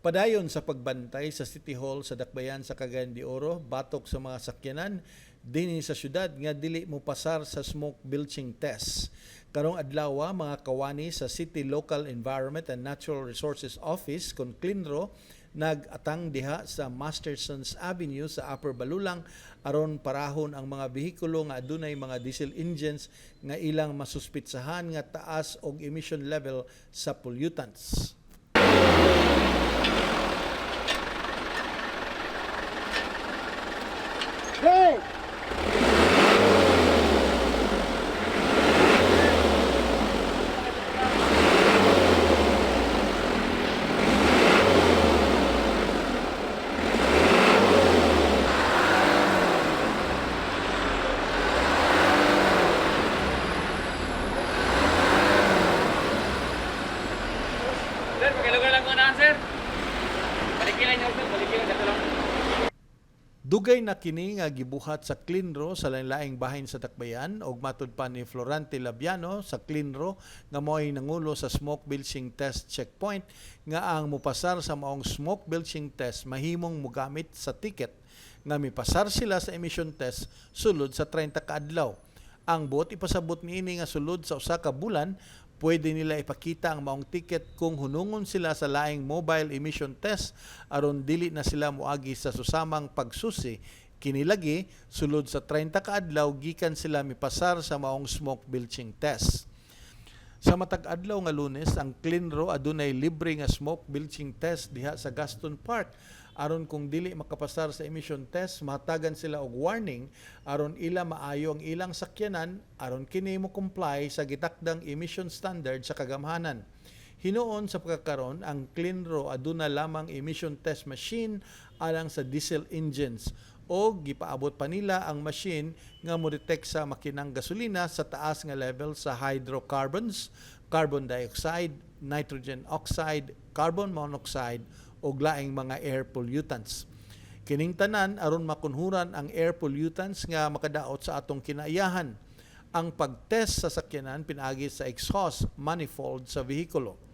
Padayon sa pagbantay sa City Hall sa Dakbayan sa Cagayan de Oro, batok sa mga sakyanan dinhi sa syudad nga dili mo pasar sa smoke belching test. Karong adlaw mga kawani sa City Local Environment and Natural Resources Office kon Clinro nag-atang diha sa Mastersons Avenue sa Upper Balulang aron parahon ang mga behikulo nga adunay mga diesel engines nga ilang masuspitsahan nga taas og emission level sa pollutants. Hey! Sir, pakilugar lang ko na, sir. Balikilan niyo, sir. Balikilan. Dito lang. Dugay na kini nga gibuhat sa Clinro sa lain-laing bahin sa Dakbayan ug matud pa ni Florante Labiano sa Clinro nga mo'y nangulo sa smoke belching test checkpoint nga ang mupasar sa maong smoke belching test mahimong mogamit sa ticket nga mipasar sila sa emission test sulod sa 30 ka adlaw. Ang buot ipasabot niini nga sulod sa usa ka bulan pwede nila ipakita ang maong ticket kung hunungon sila sa laing mobile emission test aron dili na sila moagi sa susamang pagsusi. Kinilagi, sulod sa 30 ka adlaw gikan sila mipasar sa maong smoke belching test. Sa matag adlaw nga Lunes, ang Clinro adunay libre nga smoke belching test diha sa Gaston Park. Aron kung dili makapasar sa emission test, mahatagan sila og warning aron ila maayo ang ilang sakyanan aron kini mo comply sa gitakdang emission standard sa kagamhanan. Hinuon sa pagkakaron, ang Clinro aduna lamang emission test machine alang sa diesel engines o gipaabot pa nila ang machine nga mo-detect sa makinang gasolina sa taas nga level sa hydrocarbons, carbon dioxide, nitrogen oxide, carbon monoxide o laing mga air pollutants. Kining tanan aron makunhuran ang air pollutants nga makadaot sa atong kinaiyahan. Ang pagtest sa sakyanan pinaagi sa exhaust manifold sa vehikulo.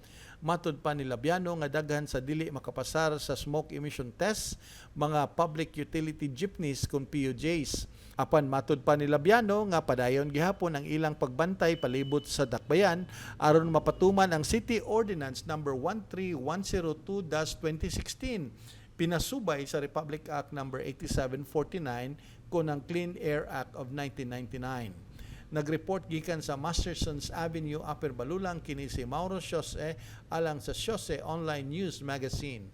Matud pa ni Labiano nga daghan sa dili makapasar sa smoke emission test mga public utility jeepneys kung PUJs. Apan matud pa ni Labiano nga padayon gihapon ang ilang pagbantay palibot sa Dakbayan aron mapatuman ang City Ordinance number 13102-2016 pinasubay sa Republic Act number 8749 kon ang Clean Air Act of 1999. Nag-report gikan sa Mastersons Avenue, Upper Balulang kini si Mauro Jose alang sa Jose Online News Magazine.